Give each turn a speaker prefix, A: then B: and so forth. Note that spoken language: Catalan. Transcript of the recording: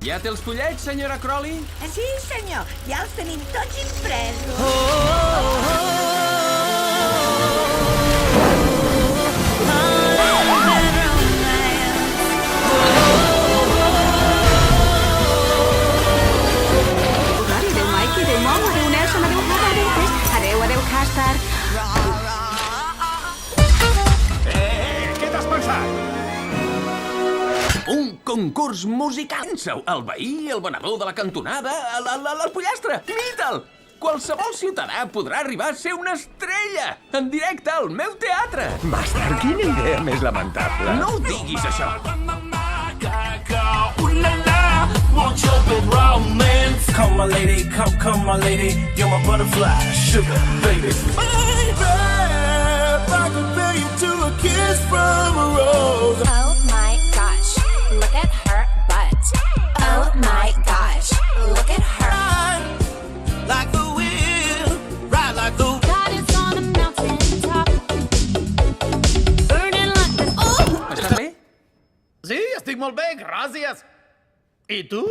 A: Ja té els fullets, senyora Crowley?
B: Sí, senyor, ja els tenim tots impresos.
C: Adéu, Mike, adéu, Momo, adéu, Nelson, adéu, Hada, adéu, Tess, adéu, Casper.
D: Què t'has pensat?
A: Un concurs musical. Penseu, el veí, el venedor de la cantonada, el pollastre. Imita'l! Qualsevol ciutadà podrà arribar a ser una estrella en directe al meu teatre.
D: Master, quina idea més lamentable.
A: No ho diguis, això.
E: Come my lady, come my lady, you're my butterfly, sugar baby. Baby, if I could pay you to a kiss from a rose.
F: Oh my gosh, look at her butt. Oh my gosh, look at her.
E: Ride like the wind, ride like the
F: God is on a mountain top, burning like the... Oh!
A: Estàs bé?
G: Sí, estic molt bé, gràcies. I tu?